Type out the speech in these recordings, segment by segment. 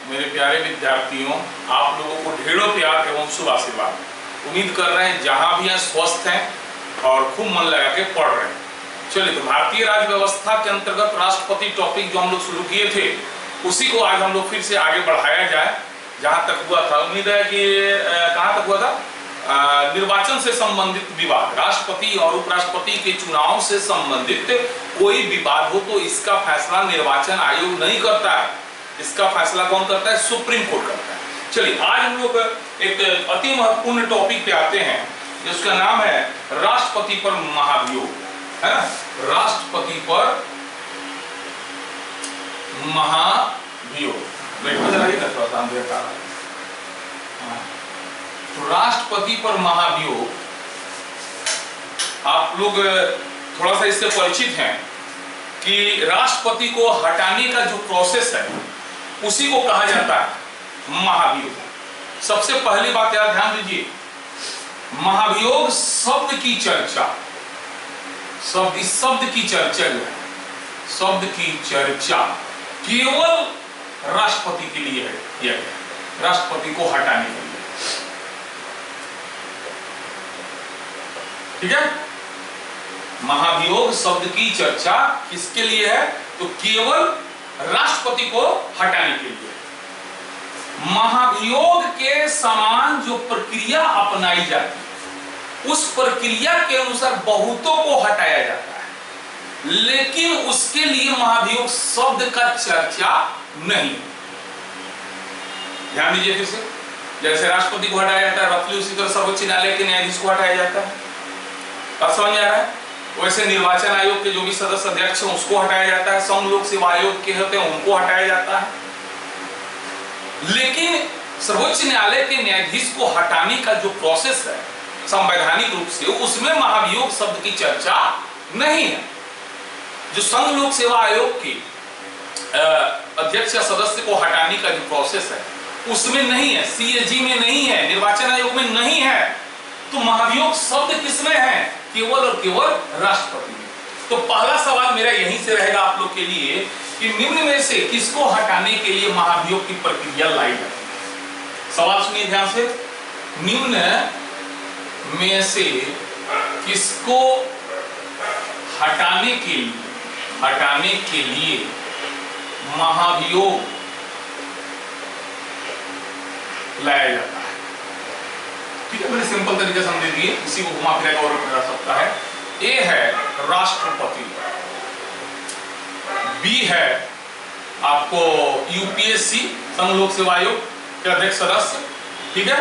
मेरे प्यारे विद्यार्थियों, आप लोगों को ढेरों प्यार एवं शुभ आशीर्वाद। उम्मीद कर रहे हैं जहां भी हैं स्वस्थ हैं और खूब मन लगा के पढ़ रहे हैं। चलिए, तो भारतीय राज्य व्यवस्था के अंतर्गत राष्ट्रपति टॉपिक जो हम लोग शुरू किए थे उसी को आज हम लोग फिर से आगे बढ़ाया जाए। जहां तक हुआ था, उम्मीद है कि कहां तक हुआ था, निर्वाचन से संबंधित विवाद, राष्ट्रपति और उपराष्ट्रपति के चुनाव से संबंधित कोई विवाद हो तो इसका फैसला निर्वाचन आयोग नहीं करता है, इसका फैसला कौन करता है? सुप्रीम कोर्ट करता है। चलिए, आज हम लोग एक अति महत्वपूर्ण टॉपिक पे आते हैं जिसका नाम है राष्ट्रपति पर महाभियोग, है ना? राष्ट्रपति पर महाभियोग। तो राष्ट्रपति पर महाभियोग, आप लोग थोड़ा सा इससे परिचित हैं कि राष्ट्रपति को हटाने का जो प्रोसेस है उसी को कहा जाता है महाभियोग। सबसे पहली बात यार ध्यान दीजिए, महाभियोग शब्द की चर्चा, शब्द की चर्चा जो है, शब्द की चर्चा केवल राष्ट्रपति के लिए है किया गया, राष्ट्रपति को हटाने के लिए। ठीक है, महाभियोग शब्द की चर्चा किसके लिए है? तो केवल राष्ट्रपति को हटाने के लिए। महाभियोग के समान जो प्रक्रिया अपनाई जाती है उस प्रक्रिया के अनुसार बहुतों को हटाया जाता है, लेकिन उसके लिए महाभियोग शब्द का चर्चा नहीं। ध्यान दीजिए फिर से, जैसे राष्ट्रपति को हटाया जाता है रफली उसी तरह सर्वोच्च न्यायालय के न्यायाधीश को हटाया जाता है। अब समझ आ रहा है? वैसे निर्वाचन आयोग के जो भी सदस्य अध्यक्ष हैं उसको हटाया जाता है, संघ लोक सेवा आयोग के होते हैं उनको हटाया जाता है, लेकिन सर्वोच्च न्यायालय के न्यायाधीश को हटाने का जो प्रोसेस है संवैधानिक रूप से, उसमें महाभियोग शब्द की चर्चा नहीं है। जो संघ लोक सेवा आयोग के अध्यक्ष या सदस्य को हटाने का जो प्रोसेस है उसमें नहीं है, सीएजी में नहीं है, निर्वाचन आयोग में नहीं है। तो महाभियोग शब्द किसमें है? केवल और केवल राष्ट्रपति में। तो पहला सवाल मेरा यहीं से रहेगा आप लोग के लिए कि निम्न में से किसको हटाने के लिए महाभियोग की प्रक्रिया लाई जाती है? सवाल सुनिए ध्यान से, निम्न में से किसको हटाने के लिए महाभियोग लाया जाता है? ठीक है, मैंने सिंपल तरीके से समझ दिए, इसी को घुमा फिरा और रखा जा सकता है। ए है राष्ट्रपति, बी है आपको यूपीएससी संघ लोक सेवा आयोग के अध्यक्ष सदस्य, ठीक है,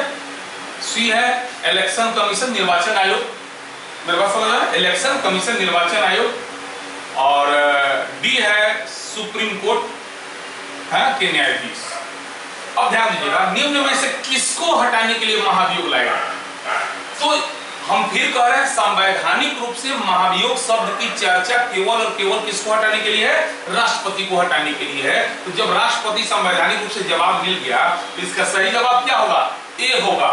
सी है इलेक्शन कमीशन निर्वाचन आयोग, मेरे पास समझ रहा है, इलेक्शन कमीशन निर्वाचन आयोग, और डी है सुप्रीम कोर्ट है के न्यायाधीश। अब ध्यान दीजिएगा, निम्न में से किसको हटाने के लिए महाभियोग लाएगा? तो हम फिर कह रहे हैं संवैधानिक रूप से महाभियोग शब्द की चर्चा केवल और केवल किसको हटाने के लिए है? राष्ट्रपति को हटाने के लिए है। तो जब राष्ट्रपति संवैधानिक रूप से जवाब मिल गया तो इसका सही जवाब क्या होगा? ए होगा।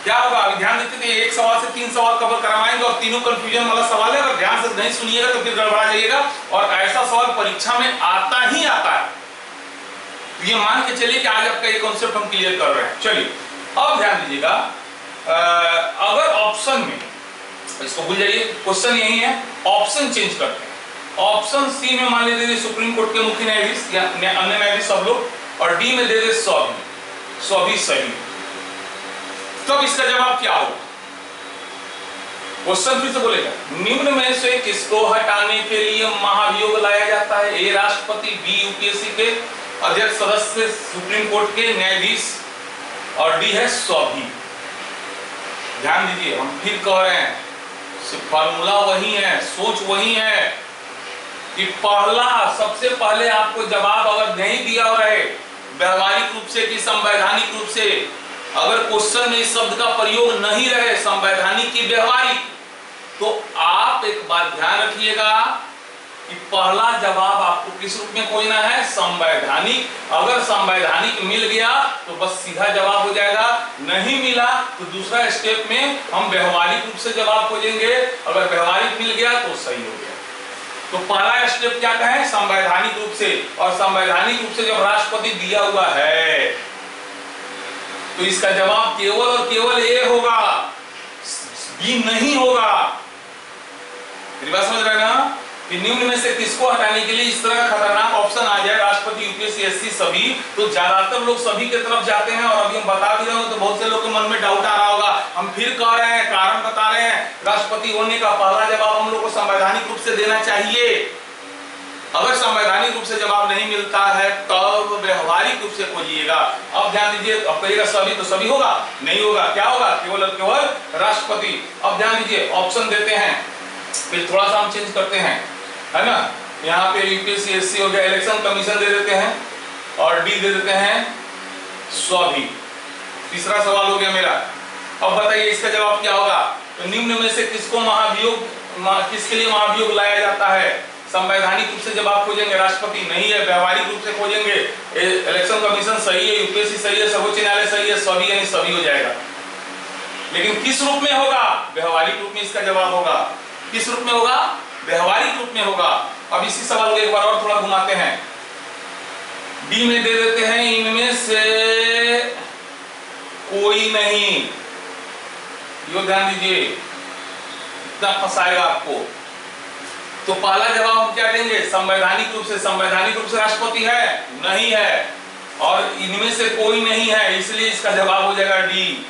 क्या होगा? अभी ध्यान देते थे, एक सवाल से 3 सवाल कवर करवाएंगे और तीनों कंफ्यूजन वाला सवाल है, अगर ध्यान से नहीं सुनिएगा तो फिर गड़बड़ा जाइएगा। और ऐसा सवाल परीक्षा में आता ही आता है, ये मान के चलिए कि आज आपका ये कॉन्सेप्ट हम क्लियर कर रहे हैं। चलिए, अब ध्यान दीजिएगा, अगर ऑप्शन में, इसको भूल जाइए, क्वेश्चन यही है, ऑप्शन चेंज करते हैं। ऑप्शन सी में मान लेते सुप्रीम कोर्ट के मुख्य न्यायाधीश या अन्य न्यायाधीश सब लोग, और डी में दे दे सभी सही, तब इसका जवाब क्या होगा? क्वेश्चन फिर से बोलेगा, निम्न में से किसको हटाने के लिए महाभियोग लाया जाता है? ए राष्ट्रपति, बी यूपीएससी के अध्यक्ष सदस्य, सुप्रीम कोर्ट के न्यायाधीश, और डी है सभी। ध्यान दीजिए, हम फिर कह रहे हैं फॉर्मूला वही है, सोच वही है कि पहला, सबसे पहले आपको जवाब अगर नहीं दिया रहे व्यवहारिक रूप से कि संवैधानिक रूप से, अगर क्वेश्चन में इस शब्द का प्रयोग नहीं रहे संवैधानिक की व्यवहारिक, तो आप एक बात ध्यान रखिएगा कि पहला जवाब आपको किस रूप में खोजना है? संवैधानिक। अगर संवैधानिक मिल गया तो बस सीधा जवाब हो जाएगा, नहीं मिला तो दूसरा स्टेप में हम व्यवहारिक रूप से जवाब खोजेंगे, अगर व्यवहारिक मिल गया तो सही हो गया। तो पहला स्टेप क्या कहें, संवैधानिक रूप से। और संवैधानिक रूप से जब राष्ट्रपति दिया हुआ है तो इसका जवाब केवल और केवल ए होगा, बी नहीं होगा। मेरी बात समझ रहे हैं ना कि निम्न में से किसको हटाने के लिए इस तरह का खतरनाक ऑप्शन आ जाए, राष्ट्रपति, यूपीएससी, एससी सभी, तो ज्यादातर लोग सभी के तरफ जाते हैं। और अभी हम बता भी रहे हो तो बहुत से लोग के मन में डाउट आ रहा होगा। हम फिर कह रहे हैं, कारण बता रहे हैं, राष्ट्रपति होने का पहला जवाब हम लोग को संवैधानिक रूप से देना चाहिए। अगर संवैधानिक रूप से जवाब नहीं मिलता है तब व्यवहारिक रूप से खोजिएगा। अब ध्यान दीजिए, अब कहिएगा सभी, तो सभी होगा, नहीं होगा, क्या होगा, केवल और केवल राष्ट्रपति। अब ध्यान दीजिए, ऑप्शन देते हैं, फिर थोड़ा सा हम चेंज करते हैं, है ना। यहाँ पे यूपीएससी, एससी हो गया, इलेक्शन कमीशन दे देते हैं, और डी दे देते हैं सभी। तीसरा सवाल हो गया मेरा। अब बताइए इसका जवाब क्या होगा। तो निम्न में से किसको किसके लिए महाभियोग लाया जाता है। संवैधानिक रूप से जब आप खोजेंगे राष्ट्रपति नहीं है, व्यवहारिक रूप से खोजेंगे इलेक्शन कमीशन सही है, यूपीएससी सही है, सर्वोच्च न्यायालय सही है, सभी यानी सभी हो जाएगा। लेकिन किस रूप में होगा, व्यवहारिक रूप में इसका जवाब होगा। किस रूप में होगा, व्यवहारिक रूप में होगा। अब इसी सवाल को एक बार और थोड़ा घुमाते हैं। डी में दे देते हैं इनमें से कोई नहीं, यो ध्यान दीजिए, इतना फंसाएगा आपको। तो पहला जवाब हम क्या देंगे, संवैधानिक रूप से। संवैधानिक रूप से राष्ट्रपति है, नहीं है, और इनमें से कोई नहीं है, इसलिए इसका जवाब हो जाएगा डी,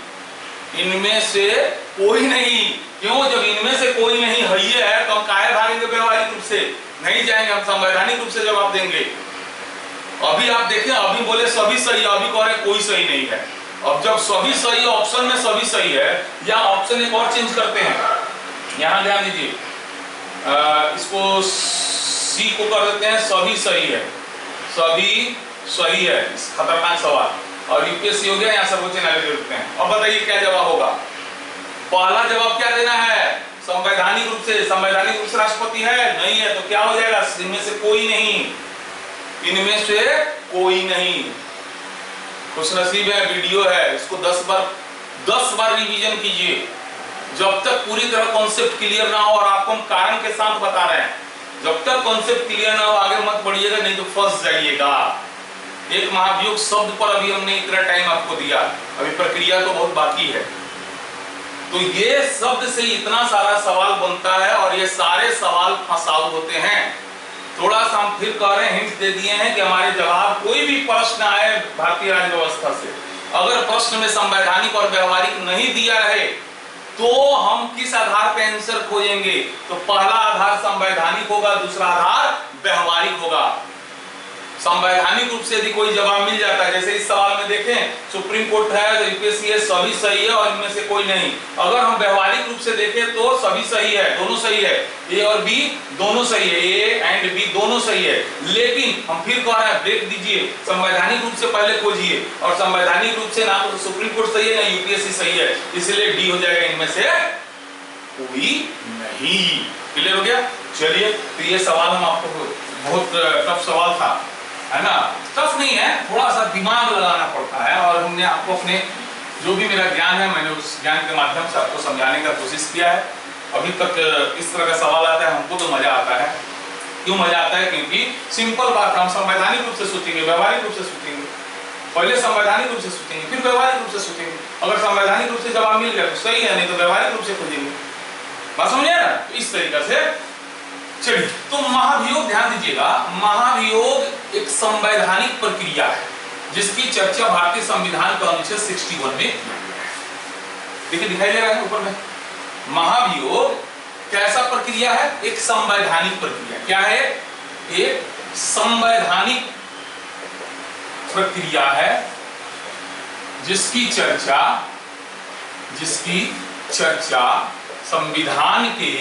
इनमें से कोई नहीं। क्यों, जब इनमें से कोई नहीं है तो हम काहे भागेंगे व्यवहारिक रूप से, नहीं जाएंगे, हम संवैधानिक रूप से जवाब देंगे। अभी आप देखें, अभी बोले सभी सही है, अभी कह रहे कोई सही नहीं है। अब जब सभी सही है, ऑप्शन में सभी सही है, या ऑप्शन एक और चेंज करते हैं, यहां ध्यान दीजिए, इसको सी को कर देते हैं सभी सही है, सभी सही है, खतरनाक सवाल। और यूपीएससी हो गया, यहाँ सर्वोच्च न्यायालय दे देते हैं। अब बताइए क्या जवाब होगा। पहला जवाब क्या देना है, संवैधानिक रूप से। संवैधानिक रूप से राष्ट्रपति है, नहीं है, तो क्या हो जाएगा, इनमें से कोई नहीं, इनमें से कोई नहीं। खुश नसीब है, वीडियो है, इसको 10 बार रिवीजन कीजिए, जब तक पूरी तरह कॉन्सेप्ट क्लियर ना हो। और आपको हम कारण के साथ बता रहे हैं, जब तक कॉन्सेप्ट क्लियर ना हो आगे मत बढ़िएगा, नहीं तो फंस जाइएगा। एक महाभियोग शब्द पर अभी हमने इतना टाइम आपको दिया, अभी प्रक्रिया तो बहुत बाकी है। तो ये शब्द से इतना सारा सवाल बनता है, और ये सारे सवाल फंसाऊ होते हैं। थोड़ा सा हम फिर कह रहे हैं, हिंट दे दिए हैं कि हमारे जवाब, कोई भी प्रश्न आए भारतीय राज्य व्यवस्था से, अगर प्रश्न में संवैधानिक और व्यवहारिक नहीं दिया रहे तो हम किस आधार पे आंसर खोजेंगे। तो पहला आधार संवैधानिक होगा, दूसरा आधार व्यवहारिक होगा। संवैधानिक रूप से यदि कोई जवाब मिल जाता है, जैसे इस सवाल में देखें, सुप्रीम कोर्ट है, तो यूपीएससी है, सभी सही है और इनमें से कोई नहीं। अगर हम व्यवहारिक रूप से देखें तो सभी सही है, दोनों सही है, ए और बी दोनों सही है, ए एंड बी दोनों सही है। लेकिन हम फिर कह रहे हैं, ब्रेक दीजिए, संवैधानिक रूप से पहले खोजिए, और संवैधानिक रूप से ना तो सुप्रीम कोर्ट सही है ना यूपीएससी सही है, इसलिए डी हो जाएगा, इनमें से कोई नहीं। क्लियर हो गया। चलिए, तो ये सवाल हम आपको, बहुत टफ सवाल था, है ना। टफ नहीं है, थोड़ा सा दिमाग लगाना पड़ता है, और हमने आपको अपने जो भी मेरा ज्ञान है, मैंने उस ज्ञान के माध्यम से आपको समझाने का कोशिश किया है। अभी तक इस तरह का सवाल आता है, हमको तो मजा आता है। क्यों मजा आता है, क्योंकि सिंपल बात, हम संवैधानिक रूप से सोचेंगे, व्यवहारिक रूप से सोचेंगे, पहले संवैधानिक रूप से सोचेंगे, फिर व्यवहारिक रूप से सोचेंगे। अगर संवैधानिक रूप से जवाब मिल गया तो सही है, नहीं तो व्यवहारिक रूप से खोजेंगे। बात समझिए ना, इस तरीके से। चलिए, तो महाभियोग ध्यान दीजिएगा, महाभियोग एक संवैधानिक प्रक्रिया है जिसकी चर्चा भारतीय संविधान का अनुच्छेद 61 में, देखिए दिखाई दे रहा है ऊपर में। महाभियोग कैसा प्रक्रिया है, एक संवैधानिक प्रक्रिया। क्या है, एक संवैधानिक प्रक्रिया है जिसकी चर्चा संविधान के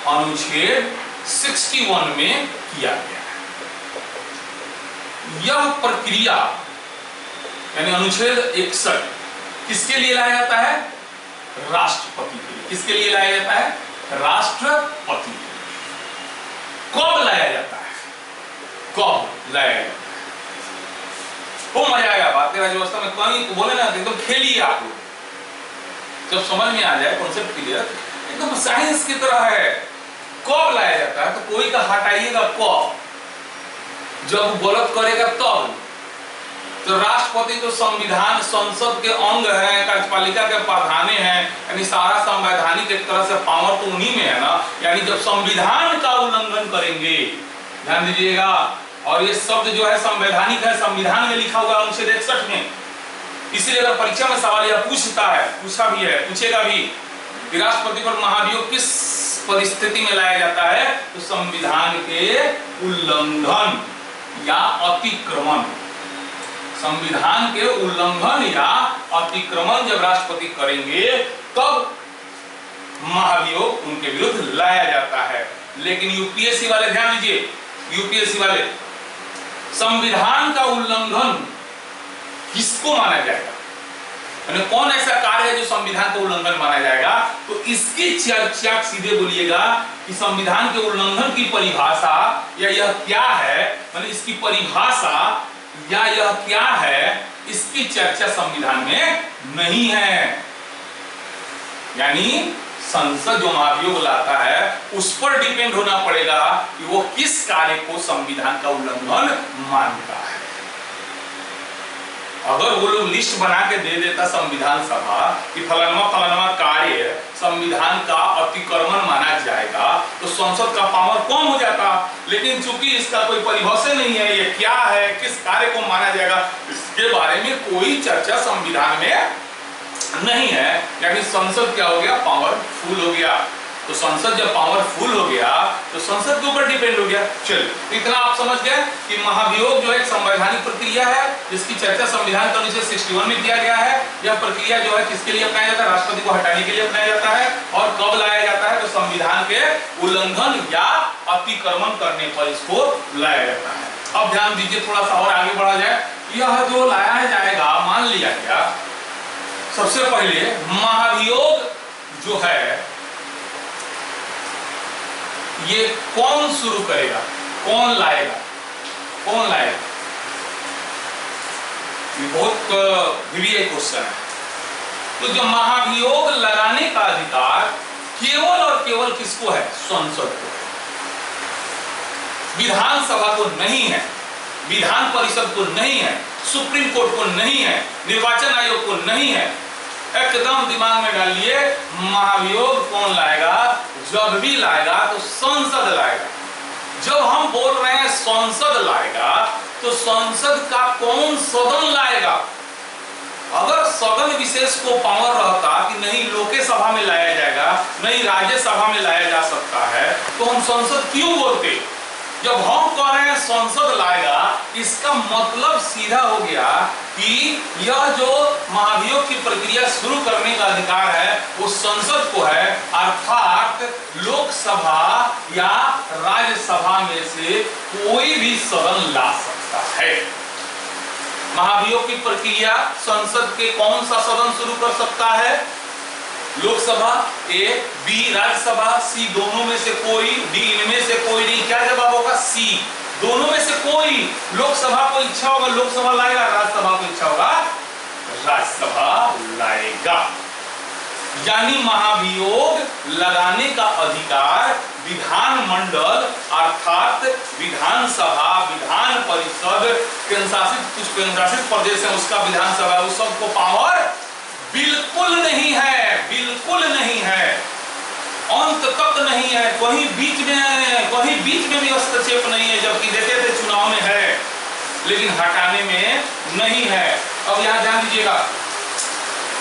अनुच्छेद 61 में किया गया है। यह प्रक्रिया यानी अनुच्छेद 61 किसके लिए लाया जाता है, राष्ट्रपति के लिए। किसके लिए लाया जाता है, राष्ट्रपति। कब लाया जाता है, कब लाया जाता है, तो मजा आएगा भारतीय राज्य व्यवस्था में। कहीं बोले ना एकदम खेलिए आप लोग, जब समझ में आ जाए कॉन्सेप्ट क्लियर, एकदम साइंस की तरह है। कब लाया जाता है? तो कोई का हटाइएगा कब, जब गलत करेगा तब। तो राष्ट्रपति जो संविधान संसद के अंग है, कार्यपालिका के प्रधान है, यानी सारा संवैधानिक एक तरह से पावर तो उन्हीं में है ना। यानी जब संविधान का उल्लंघन करेंगे, ध्यान दीजिएगा, और ये शब्द जो है संवैधानिक है, संविधान में लिखा हुआ अनुच्छेद 61 में। इसलिए अगर परीक्षा में सवाल यह पूछता है, पूछा भी है, पूछेगा भी कि राष्ट्रपति पर महाभियोग किस परिस्थिति में लाया जाता है, तो संविधान के उल्लंघन या अतिक्रमण, संविधान के उल्लंघन या अतिक्रमण जब राष्ट्रपति करेंगे तब महाभियोग उनके विरुद्ध लाया जाता है। लेकिन यूपीएससी वाले ध्यान दीजिए, यूपीएससी वाले संविधान का उल्लंघन किसको माना जाएगा, यानी कौन ऐसा कार्य है जो संविधान का उल्लंघन माना जाएगा, तो इसकी चर्चा सीधे बोलिएगा कि संविधान के उल्लंघन की परिभाषा या यह क्या है, यानी इसकी परिभाषा या यह क्या है, इसकी चर्चा संविधान में नहीं है। यानी संसद जो महाभियोग लाता है उस पर डिपेंड होना पड़ेगा कि वो किस कार्य को संविधान का उल्लंघन मानता है। अगर वो लोग लिस्ट बना के दे देता संविधान सभा कि फलाना फलाना कार्य संविधान का अतिक्रमण माना जाएगा, तो संसद का पावर कम हो जाता। लेकिन चूंकि इसका कोई परिभाषा नहीं है, ये क्या है, किस कार्य को माना जाएगा, इसके बारे में कोई चर्चा संविधान में नहीं है। यानी संसद क्या हो गया, पावरफुल हो गया। तो संसद जब पावरफुल हो गया तो संसद के ऊपर डिपेंड हो गया। चलिए इतना आप समझ गए कि महाभियोग जो है एक संवैधानिक प्रक्रिया है जिसकी चर्चा संविधान के अनुच्छेद 61 में किया गया है। यह प्रक्रिया जो है किसके लिए अपनाया जाता है, राष्ट्रपति को हटाने के लिए अपनाया जाता है। और कब लाया जाता है, तो संविधान के उल्लंघन या अतिक्रमण करने पर इसको लाया जाता है। अब ध्यान दीजिए, थोड़ा सा और आगे बढ़ा जाए। यह जो लाया जाएगा, मान लिया गया सबसे पहले महाभियोग जो है ये कौन शुरू करेगा, कौन लाएगा, कौन लाएगा, ये बहुत वीवीआई क्वेश्चन है। तो जो महाभियोग लगाने का अधिकार केवल और केवल किसको है, संसद को, विधानसभा को नहीं है, विधान परिषद को नहीं है, सुप्रीम कोर्ट को नहीं है, निर्वाचन आयोग को नहीं है। एकदम दिमाग में डालिए, महाभियोग कौन लाएगा, जब भी लाएगा तो संसद लाएगा। जब हम बोल रहे हैं संसद लाएगा तो संसद का कौन सदन लाएगा। अगर सदन विशेष को पावर रहता कि नहीं लोकसभा में लाया जाएगा, नहीं राज्यसभा में लाया जा सकता है, तो हम संसद क्यों बोलते। जब हम कह रहे हैं संसद लाएगा, इसका मतलब सीधा हो गया कि यह जो महाभियोग की प्रक्रिया शुरू करने का अधिकार है वो संसद को है, अर्थात लोकसभा या राज्यसभा में से कोई भी सदन ला सकता है। महाभियोग की प्रक्रिया संसद के कौन सा सदन शुरू कर सकता है, लोकसभा, ए, बी राज्यसभा, सी दोनों में से कोई, डी इनमें से कोई नहीं। क्या जवाब होगा, सी दोनों में से कोई। लोकसभा को इच्छा होगा लोकसभा लाएगा, राज्यसभा को इच्छा होगा राज्यसभा लाएगा। यानी महाभियोग लगाने का अधिकार विधानमंडल अर्थात विधानसभा, विधान परिषद, कुछ केंद्रशासित प्रदेश है उसका विधानसभा, उस सबको पावर बिल्कुल नहीं है, बिल्कुल नहीं है, अंत तक नहीं है, कहीं बीच में भी हस्तक्षेप नहीं है। जबकि देते थे चुनाव में है, लेकिन हटाने में नहीं है। अब यहां ध्यान दीजिएगा,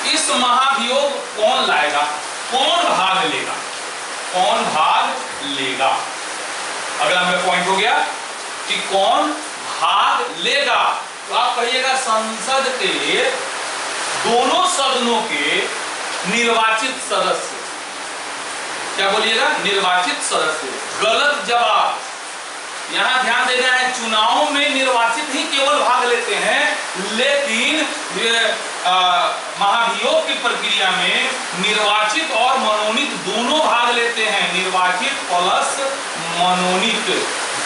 इस महाभियोग कौन लाएगा, कौन भाग लेगा, कौन भाग लेगा। अगला मेरा पॉइंट हो गया कि कौन भाग लेगा। तो आप कहिएगा संसद के दोनों सदनों के निर्वाचित सदस्य। क्या बोलिएगा, निर्वाचित सदस्य। गलत जवाब। यहां ध्यान देना है, चुनाव में निर्वाचित ही केवल भाग लेते हैं, लेकिन महाभियोग की प्रक्रिया में निर्वाचित और मनोनीत दोनों भाग लेते हैं। निर्वाचित प्लस मनोनीत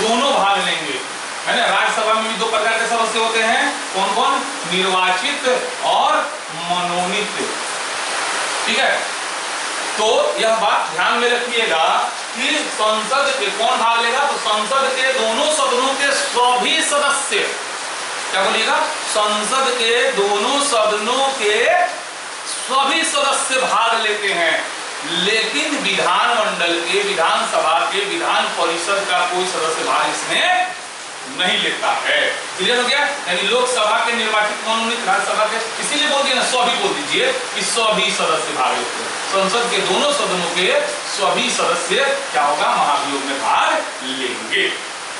दोनों भाग लेंगे, है ना। राज्यसभा में भी दो प्रकार के सदस्य होते हैं, कौन कौन, निर्वाचित और मनोनीत, ठीक है। तो यह बात ध्यान में रखिएगा कि संसद के कौन भाग लेगा, तो संसद के दोनों सदनों के सभी सदस्य, क्या बोलिएगा, संसद के दोनों सदनों के सभी सदस्य भाग लेते हैं, लेकिन विधानमंडल के, विधानसभा के, विधान परिषद का कोई सदस्य भाग इसमें नहीं लेता है। क्लियर हो गया? यानी लोकसभा के निर्वाचित मनोनीत, राज्यसभा के, इसीलिए बोल दिया ना, सभी बोल दीजिए कि सभी सदस्य भाग लेते हैं। संसद के दोनों सदनों के सभी सदस्य क्या होगा, महाभियोग में भाग लेंगे।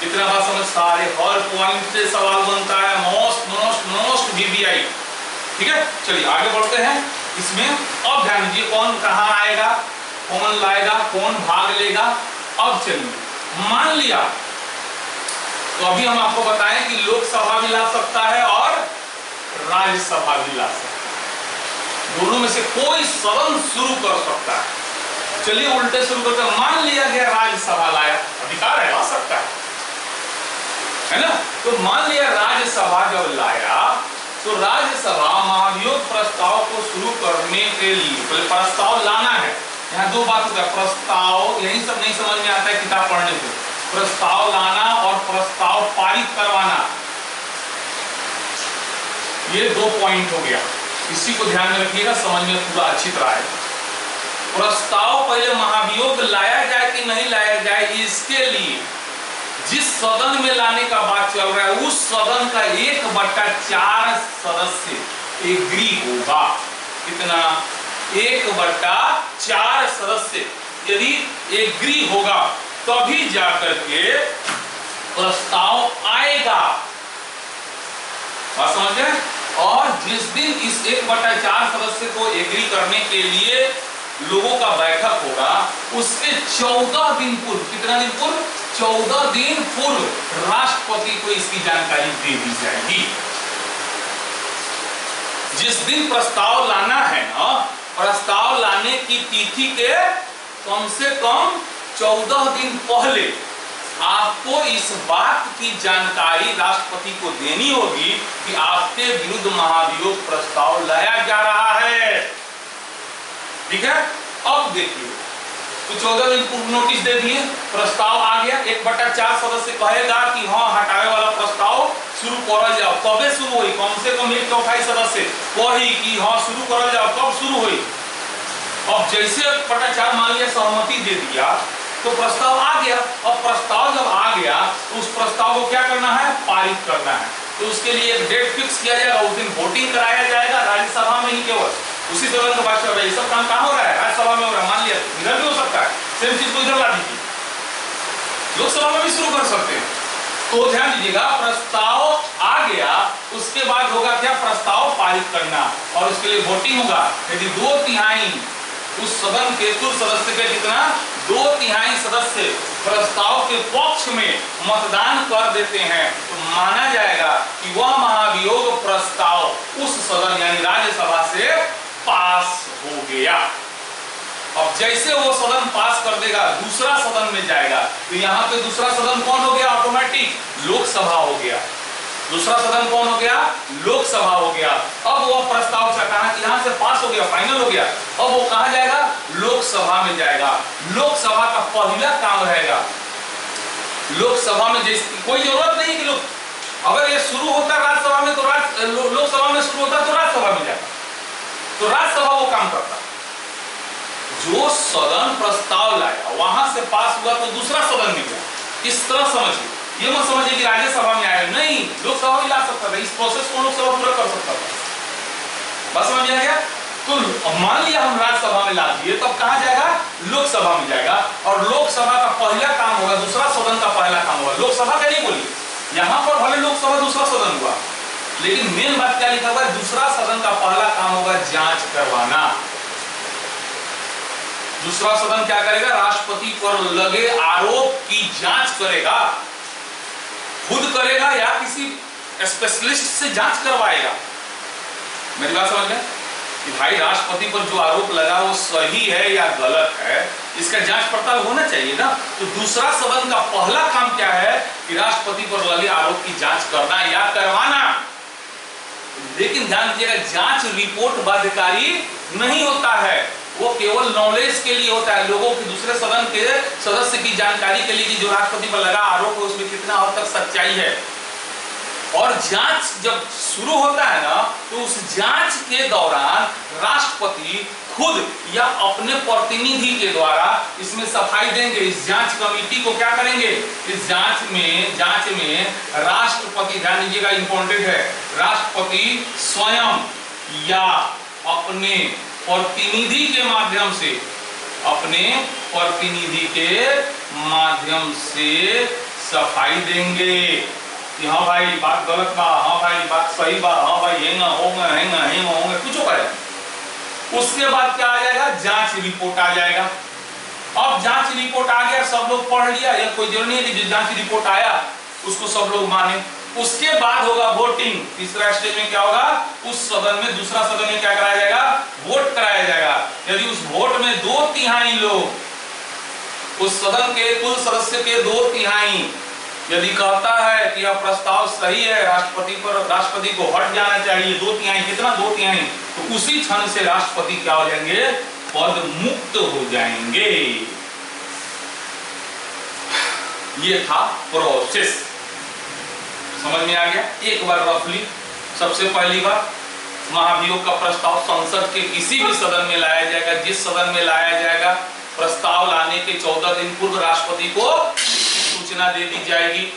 इतना बात समझ, सारे हर पॉइंट से सवाल बनता है, मोस्ट मोस्ट मोस्ट वीवीआई। ठीक है, चलिए आगे बढ़ते हैं। इसमें अब ध्यान दीजिए कौन कहां आएगा, कौन लाएगा, कौन भाग लेगा। अब चलिए, मान लिया तो अभी हम आपको बताएं कि लोकसभा भी ला सकता है और राज्यसभा भी ला सकता है, दोनों में से कोई सदन शुरू कर सकता है। चलिए उल्टे शुरू करते हैं। मान लिया गया राज्यसभा लाया, अधिकार है, ला सकता है ना। तो मान लिया राज्यसभा जब लाया तो राज्यसभा महाभियोग प्रस्ताव को शुरू करने के लिए पहले प्रस्ताव लाना है। यहाँ दो बात होता है, प्रस्ताव, यही सब नहीं समझ में आता है किताब पढ़ने से, प्रस्ताव लाना और प्रस्ताव पारित करवाना, ये दो पॉइंट हो गया। इसी को ध्यान में रखिएगा, समझ में पूरा अच्छी तरह है। प्रस्ताव पहले महाभियोग लाया जाए कि नहीं लाया जाए, इसके लिए जिस सदन में लाने का बात चल रहा है उस सदन का 1/4 सदस्य एग्री होगा। कितना? 1/4 सदस्य यदि एग्री होगा तभी जाकर के प्रस्ताव आएगा। बात समझ गए? और जिस दिन इस 1/4 सदस्य को एग्री करने के लिए लोगों का बैठक होगा, उसके 14 दिन पूर्व, कितना दिन पूर्व? 14 दिन पूर्व राष्ट्रपति को इसकी जानकारी दे दी जाएगी। जिस दिन प्रस्ताव लाना है ना, प्रस्ताव लाने की तिथि के कम से कम 14 दिन पहले आपको इस बात की जानकारी राष्ट्रपति को देनी होगी कि आपके विरुद्ध महाभियोग प्रस्ताव लाया जा रहा है। ठीक है, अब देखिए, तो 14 दिन पूर्व नोटिस दे दिए, प्रस्ताव आ गया, 1/4 सदस्य कहेगा कि हाँ हटावे वाला प्रस्ताव शुरू करल जाओ, कबे शुरू हुई? कम से कम 1/4 सदस्य कही कि हाँ शुरू करल जाओ, कब शुरू हुई? अब जैसे 1/4 मान लिया सहमति दे दिया तो प्रस्ताव आ गया। अब प्रस्ताव जब आ गया तो उस प्रस्ताव को क्या करना है? पारित करना है। तो उसके लिए एक डेट फिक्स किया जाएगा, उस दिन वोटिंग कराया जाएगा राज्यसभा में ही, केवल उसी सदन का बात चल रहा है। ये सब काम कहाँ हो रहा है? राज्यसभा में हो रहा है। मान लिया इधर भी हो सकता है, सेम चीज को इधर ला दीजिए, लोकसभा में भी शुरू कर सकते हैं। तो ध्यान दीजिएगा, प्रस्ताव आ गया, उसके बाद होगा क्या? प्रस्ताव पारित करना, और उसके लिए वोटिंग होगा। यदि 2/3 उस सदन के कुल सदस्य के कितना? 2/3 सदस्य प्रस्ताव के पक्ष में मतदान कर देते हैं तो माना जाएगा कि वह महाभियोग प्रस्ताव उस सदन यानी राज्यसभा से पास हो गया। अब जैसे वो सदन पास कर देगा, दूसरा सदन में जाएगा, तो यहाँ पे दूसरा सदन कौन हो गया? ऑटोमेटिक लोकसभा हो गया। दूसरा सदन कौन हो गया? लोकसभा हो गया। अब वो प्रस्ताव यहाँ से पास हो गया, फाइनल हो गया, अब वो कहाँ जाएगा? लोकसभा में जाएगा। लोकसभा का पहला काम रहेगा, लोकसभा में जैसे कोई जरूरत नहीं कि लोग, अगर ये शुरू होता राज्यसभा में तो लोकसभा में शुरू होता तो राज्यसभा में जाता, तो राज्यसभा वो काम करता। जो सदन प्रस्ताव लाया वहां से पास हुआ तो दूसरा सदन में गया। इस तरह समझिए, ये मत समझिए कि राज्यसभा में आया, नहीं, लोकसभा भी ला सकता था। इस प्रोसेस को लोकसभा पूरा कर सकता था। बस समझ आ गया? तो मान लिया हम राज्यसभा में ला दिए, तब कहां जाएगा? लोकसभा में जाएगा, और लोकसभा का पहला काम होगा, दूसरा सदन का पहला काम होगा। लोकसभा का नहीं बोलिए, यहां पर भले लोकसभा दूसरा सदन हुआ, लेकिन मेन बात क्या लिखा हुआ है? दूसरा सदन का पहला काम होगा जांच करवाना। दूसरा सदन क्या करेगा? राष्ट्रपति पर लगे आरोप की जांच करेगा, खुद करेगा या किसी स्पेशलिस्ट से जांच करवाएगा। मेरी बात समझ गए कि भाई राष्ट्रपति पर जो आरोप लगा वो सही है या गलत है, इसका जांच पड़ताल होना चाहिए ना। तो दूसरा सदन का पहला काम क्या है कि राष्ट्रपति पर लगे आरोप की जांच करना या करवाना। लेकिन ध्यान दीजिएगा, जांच रिपोर्ट बाध्यकारी नहीं होता है। वो केवल नॉलेज के लिए होता है, लोगों की दूसरे सदन के सदस्य की जानकारी के लिए कि जो राष्ट्रपति पर लगा आरोप है उसमें कितना हद तक सच्चाई है। और जांच जब शुरू होता है ना, तो उस जांच के दौरान राष्ट्रपति खुद या अपने प्रतिनिधि के द्वारा इसमें सफाई देंगे। इस जांच कमेटी को क्या करेंगे, इस जांच में राष्ट्रपति, ध्यान दीजिएगा इंपॉर्टेंट है, राष्ट्रपति स्वयं या अपने प्रतिनिधि के माध्यम से, अपने प्रतिनिधि के माध्यम से सफाई देंगे कि हाँ भाई बात गलत बा, हाँ भाई बात सही बा, हाँ भाई हेंगा होंगे कुछ करे। उसके बाद क्या आ जाएगा, जांच रिपोर्ट आ जाएगा। अब जांच रिपोर्ट आ गया, सब लोग पढ़ लिया, या कोई जरूरी नहीं है कि जो जांच रिपोर्ट आया उसको सब लोग माने। उसके बाद होगा वोटिंग। तीसरा स्टेज में क्या होगा, उस सदन में, दूसरा सदन में क्या कराया जाएगा, वोट कराया जाएगा। यदि उस वोट में 2/3 लोग, उस सदन के कुल सदस्य के 2/3 यदि कहता है कि यह प्रस्ताव सही है, राष्ट्रपति को हट जाना चाहिए, 2/3, कितना 2/3, तो उसी क्षण से राष्ट्रपति क्या हो जाएंगे, पद मुक्त हो जाएंगे। ये था प्रोसेस, समझ में आ गया। एक बार रफली, सबसे पहली बार महाभियोग का प्रस्ताव संसद के किसी भी सदन में लाया जाएगा। जिस सदन में लाया जाएगा, प्रस्ताव लाने के 14 दिन पूर्व राष्ट्रपति को सूचना दे दी जाएगी।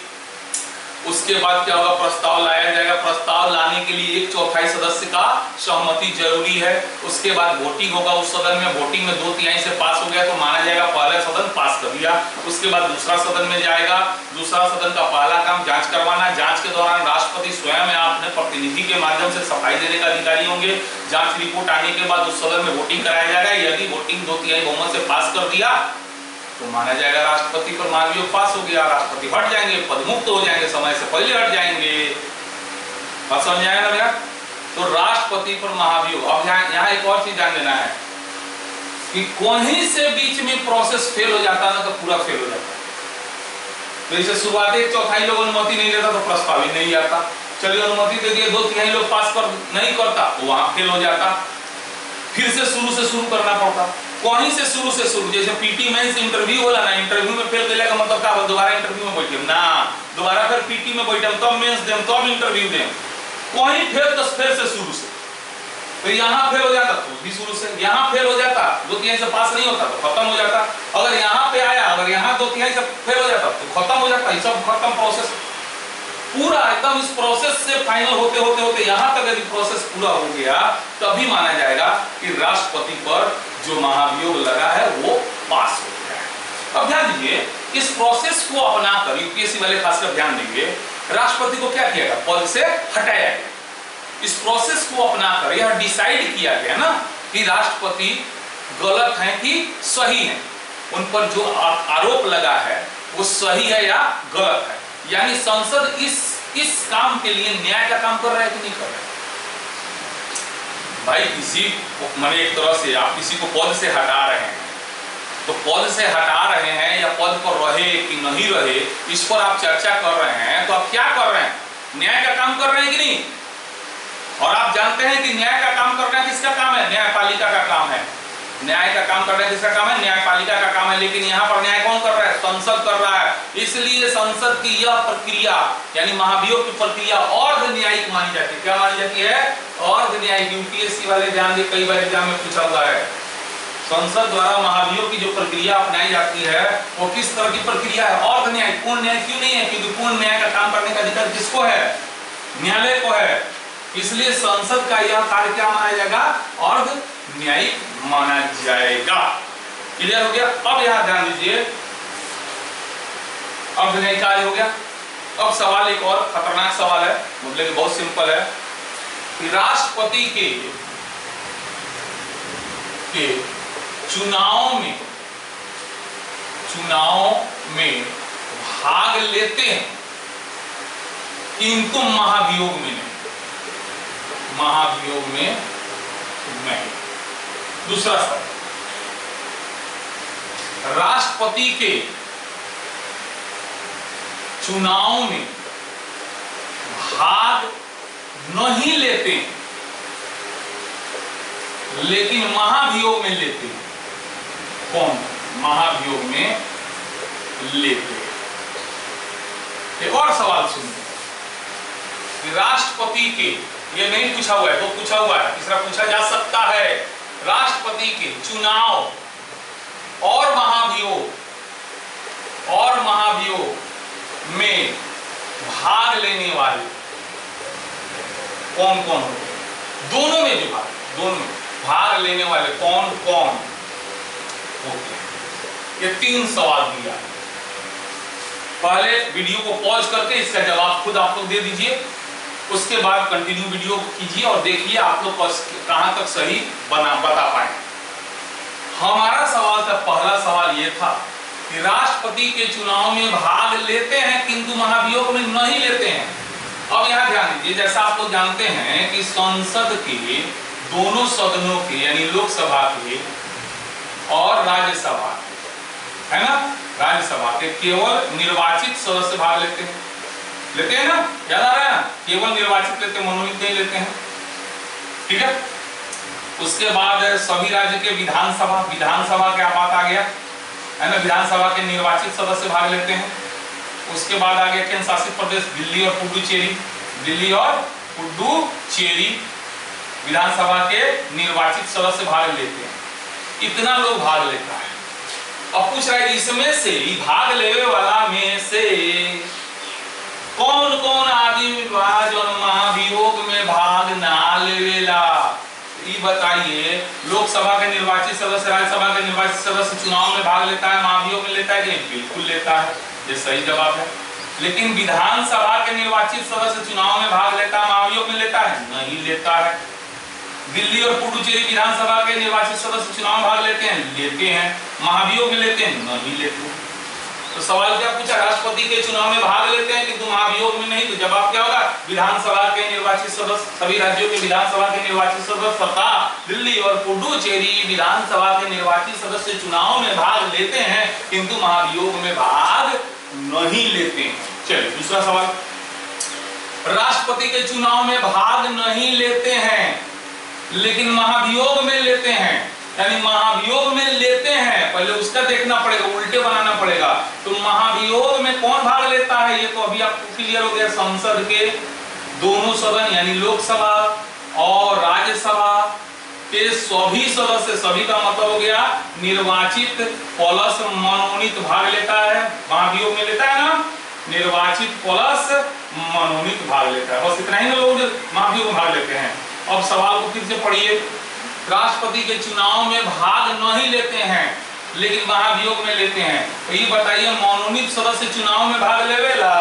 उसके बाद क्या होगा, प्रस्ताव लाया जाएगा। प्रस्ताव लाने के लिए 1/4 सदस्य का सहमति जरूरी है। उसके बाद वोटिंग होगा उस सदन में। वोटिंग में 2/3 से पास हो गया तो माना जाएगा पहला सदन पास कर दिया। उसके बाद दूसरा सदन में जाएगा। दूसरा सदन का पहला काम जांच करवाना। जांच के दौरान राष्ट्रपति स्वयं या अपने प्रतिनिधि के माध्यम से सफाई देने का अधिकारी होंगे। जांच रिपोर्ट आने के बाद उस सदन में वोटिंग कराया जाएगा। यदि वोटिंग 2/3 बहुमत से पास कर दिया तो माना जाएगा राष्ट्रपति पर महाभियोग पास हो गया। राष्ट्रपति हट जाएंगे, पद मुक्त हो जाएंगे, समय से पहले हट जाएंगे। बात समझ आएगा ना भैया। तो राष्ट्रपति पर महाभियोग। अब यहाँ एक और चीज ध्यान देना है कि कहीं से बीच में प्रोसेस फेल हो जाता ना तो पूरा फेल हो जाता। तो जैसे शुरुआत 1/4 लोग अनुमति नहीं देता तो प्रस्ताव ही नहीं आता। चलिए अनुमति दे दिए, 2/3 लोग पास कर नहीं करता तो वहां फेल हो जाता। फिर से शुरू करना पड़ता। कहीं से शुरू, जैसे पीटी मेंस इंटरव्यू होला ना, इंटरव्यू में फेल केला का मतलब का दोबारा इंटरव्यू में बैठे ना, दोबारा फिर पीटी में बैठे तब मेंस देम तब इंटरव्यू देम। कहीं फेल तो फिर से शुरू से, तो यहाँ फेल हो जाता तो भी शुरू से, यहाँ फेल हो जाता 2/3 से पास नहीं होता तो खत्म हो जाता। अगर यहाँ पे आया, अगर यहाँ 2/3 से फेल हो जाता तो खत्म हो जाता। ये सब खत्म प्रोसेस पूरा एकदम। इस प्रोसेस से फाइनल होते होते होते यहाँ तक यदि प्रोसेस पूरा हो गया तभी माना जाएगा कि राष्ट्रपति पर जो महाभियोग लगा है वो पास हो गया है। अब ध्यान दीजिए, इस प्रोसेस को अपनाकर यूपीएससी वाले खासकर ध्यान देंगे, राष्ट्रपति को क्या किया गया, पद से हटाया गया। इस प्रोसेस को अपनाकर यह डिसाइड किया गया ना कि राष्ट्रपति गलत है कि सही है, उन पर जो आरोप लगा है वो सही है या गलत है। यानी संसद इस काम के लिए न्याय का काम कर रहा है कि नहीं कर रहा है। भाई किसी माने एक तरह से आप किसी को पद से हटा रहे हैं, तो पद से हटा रहे हैं या पद पर रहे कि नहीं रहे इस पर आप चर्चा कर रहे हैं, तो आप क्या कर रहे हैं, न्याय का काम कर रहे हैं कि नहीं। और आप जानते हैं कि न्याय का काम करना किसका काम है, न्यायपालिका का काम है। न्याय का काम करना किसका काम है, न्यायपालिका का काम है। लेकिन यहाँ पर न्याय कौन कर रहा है, संसद कर रहा है। इसलिए संसद की यह प्रक्रिया यानी महाभियोग की प्रक्रिया अर्ध न्यायिक मानी जाती है। क्या मानी जाती है, अर्ध न्यायिक। यूपीएससी वाले ध्यान दे, कई बार एग्जाम में पूछा हुआ है। संसद द्वारा महाभियोग की जो प्रक्रिया अपनाई जाती है वो किस तरह की प्रक्रिया है, अर्ध न्यायिक। पूर्ण न्याय क्यों नहीं है, क्योंकि पूर्ण न्याय का काम करने का अधिकार किसको है, न्यायालय को है। इसलिए संसद का यह कार्य क्या माना जाएगा, अर्ध न्यायिक माना जाएगा। क्लियर हो गया। अब यहां ध्यान दीजिए, अर्ध न्यायिक कार्य हो गया। अब सवाल एक और खतरनाक सवाल है, मतलब बहुत सिंपल है कि राष्ट्रपति के चुनाव में भाग लेते हैं, इनको महाभियोग में नहीं, महाभियोग में नहीं। दूसरा सवाल, राष्ट्रपति के चुनाव में भाग नहीं लेते लेकिन महाभियोग में लेते हैं। कौन? महाभियोग में लेते हैं। एक और सवाल सुनिए, राष्ट्रपति के, ये नहीं पूछा हुआ है तो पूछा हुआ है, तीसरा पूछा जा सकता है, राष्ट्रपति के चुनाव और महाभियोग में भाग लेने वाले कौन कौन होते हैं? दोनों में विभाग, दोनों में भाग लेने वाले कौन कौन होते हैं? ये 3 सवाल दिया। पहले वीडियो को पॉज करके इसका जवाब खुद आप लोग दे दीजिए, उसके बाद कंटिन्यू वीडियो को कीजिए और देखिए आप लोग कहां तक सही बता पाए। हमारा सवाल था, पहला सवाल यह था कि राष्ट्रपति के चुनाव में भाग लेते हैं किंतु महाभियोग में नहीं लेते हैं। अब यहां ध्यान दीजिए, जैसा आप लोग जानते हैं कि संसद के दोनों सदनों के यानी लोकसभा के और राज्यसभा है ना, राज्यसभा के केवल निर्वाचित सदस्य भाग लेते हैं ना, याद आ रहा है? केवल निर्वाचित लेते हैं, मनोनीत नहीं लेते हैं। ठीक है। उसके बाद सभी राज्य के विधानसभा क्या बात आ गया है ना, विधानसभा के निर्वाचित सदस्य भाग लेते हैं। उसके बाद आ गया केंद्र शासित प्रदेश दिल्ली और पुडुचेरी विधानसभा के निर्वाचित सदस्य भाग लेते हैं। इतना लोग भाग लेता है। अब पूछ रहा है इसमें से भाग लेने वाला में से कौन कौन आदमी जो महाभियोग में भाग ना लेवेला, ये बताइए। लोकसभा के निर्वाचित सदस्य, राज्यसभा के निर्वाचित सदस्य चुनाव में भाग लेता है, महाभियोग में लेता है कि नहीं? बिल्कुल लेता है, ये सही जवाब है। लेकिन विधानसभा के निर्वाचित सदस्य चुनाव में भाग लेता है, महाभियोग में लेता है? नहीं लेता है। दिल्ली और पुडुचेरी विधानसभा के निर्वाचित सदस्य चुनाव में भाग लेते हैं? लेते हैं। महाभियोग में लेते हैं? नहीं लेते। तो सवाल क्या पूछा? राष्ट्रपति के चुनाव में भाग लेते हैं किंतु महाभियोग में नहीं। तो जवाब क्या होगा? विधानसभा के निर्वाचित सदस्य, सभी राज्यों के विधानसभा के निर्वाचित सदस्य तथा दिल्ली और पुडुचेरी विधानसभा के निर्वाचित सदस्य चुनाव में भाग लेते हैं किंतु महाभियोग में भाग नहीं लेते हैं। चलिए दूसरा सवाल, राष्ट्रपति के चुनाव में भाग नहीं लेते हैं लेकिन महाभियोग में लेते हैं, यानी महाभियोग में लेते हैं, पहले उसका देखना पड़ेगा, उल्टे बनाना पड़ेगा। तो महाभियोग में कौन भाग लेता है? ये तो अभी आपको क्लियर हो गया, संसद के दोनों सदन यानी लोकसभा और राज्यसभा के सभी सदस्य, सभी का मतलब हो गया निर्वाचित प्लस मनोनीत भाग लेता है। महाभियोग में लेता है ना, निर्वाचित प्लस मनोनीत भाग लेता है। बस इतना ही ना लोग महाभियोग में भाग लेते हैं। अब सवाल को फिर से पढ़िए, राष्ट्रपति के चुनाव में भाग नहीं लेते हैं लेकिन महाभियोग में लेते हैं। तो ये बताइए, मनोनीत सदस्य चुनाव में भाग लेवेला?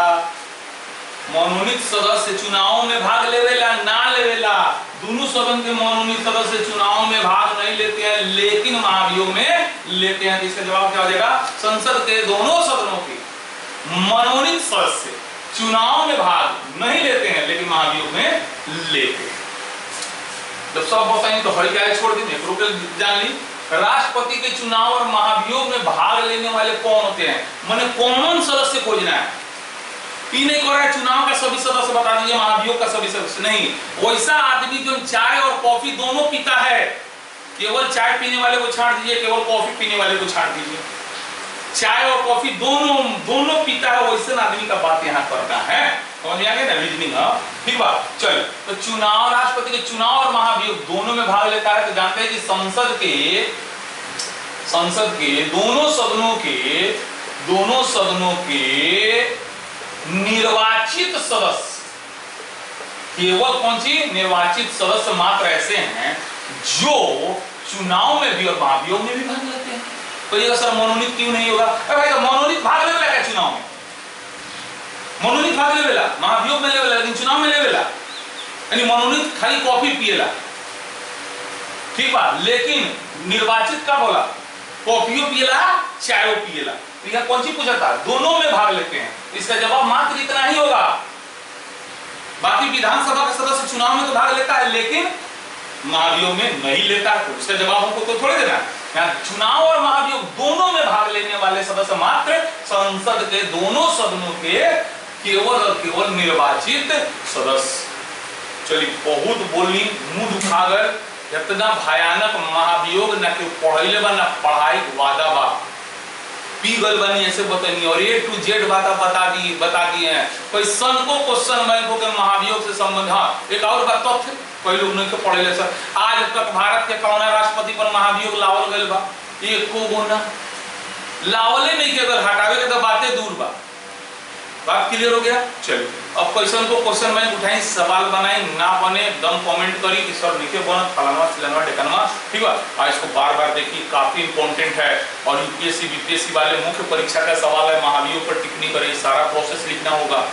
मनोनीत सदस्य चुनाव में भाग लेवेला ना लेवेला? दोनों सदन के मनोनीत सदस्य चुनाव में भाग नहीं लेते हैं लेकिन महाभियोग में लेते हैं। इसका जवाब क्या हो जाएगा? संसद के दोनों सदनों के मनोनीत सदस्य चुनाव में भाग नहीं लेते हैं लेकिन महाभियोग में लेते हैं। जब सब बताएंगे तो हरी क्या छोड़ दीजिए, जान ली। राष्ट्रपति के चुनाव और महाभियोग में भाग लेने वाले कौन होते हैं? मैंने कॉमन सदस्य खोजना है। ये नहीं कह रहा है चुनाव का सभी सदस्य बता दीजिए, महाभियोग का सभी सदस्य नहीं। वैसा आदमी जो चाय और कॉफी दोनों पीता है, केवल चाय पीने वाले को छाड़ दीजिए, केवल कॉफी पीने वाले को छाड़ दीजिए। चाय और कॉफी दोनों पीता है, वैसे आदमी का बात यहाँ करता है। समझ में आ गया ना रीजनिंग? ठीक बात। चल, तो चुनाव, राष्ट्रपति के चुनाव और महाभियोग दोनों में भाग लेता है। तो जानते हैं कि संसद के दोनों सदनों के निर्वाचित सदस्य, केवल कौन सी निर्वाचित सदस्य मात्र ऐसे हैं जो चुनाव में भी और महाभियोग में भी भाग लेते हैं। तो ये सर मनोनीत क्यों नहीं होगा? अरे भाई, तो मनोनीत भाग लेवेला क्या चुनाव में? मनोनीत भाग लेवेला, महाभियोग में लेवेला लेकिन चुनाव में लेवेला, यानी मनोनीत खाली कॉफी पिएला। ठीक बात। लेकिन निर्वाचित का बोला कॉफियो पिएला, चायो पिएला। तो यह कौन सी पूछा था? दोनों में भाग लेते हैं। इसका जवाब मात्र इतना ही होगा। बाकी विधानसभा का सदस्य चुनाव में तो भाग लेता है लेकिन महाभियोग में नहीं लेता है। तो इसका जवाब हमको तो थोड़े देना। चुनाव और महाभियोग दोनों में भाग लेने वाले सदस्य मात्र संसद के दोनों सदनों के केवल और केवल निर्वाचित सदस्य। चलिए, बहुत बोली, मुंह दुखाकर इतना भयानक महाभियोग ना कि पढ़ाई बा ना पढ़ाई वादा बा पी गल बनी ऐसे बतानी और A to Z बात बता दिए हैं। क्वेश्चन को क्वेश्चन बैंक के महाभियोग से संबंध। हाँ एक और बात तथ्य कई लोग नहीं के पढ़े सर, आज तक भारत के कौन राष्ट्रपति पर महाभियोग लावल गए बा? एको गो ना लावले नहीं के, अगर हटावे के तो बातें दूर बा। बात क्लियर हो गया? चलिए अब क्वेश्चन को क्वेश्चन बैंक उठाई, सवाल बनाए, ना बने दम कमेंट करी कि सर नीचे बना फलाना चिलाना ढेकनवा, ठीक है। और इसको बार बार देखिए, काफी इंपॉर्टेंट है और यूपीएससी बीपीएससी वाले मुख्य परीक्षा का सवाल है, महाभियोग पर टिप्पणी करें, सारा प्रोसेस लिखना होगा,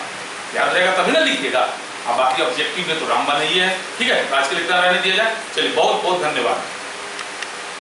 याद रहेगा तभी ना लिखिएगा। अब बाकी ऑब्जेक्टिव में तो रामबा नहीं है, ठीक है। आज के लिए इतना रहने दिया जाए। चलिए बहुत बहुत धन्यवाद।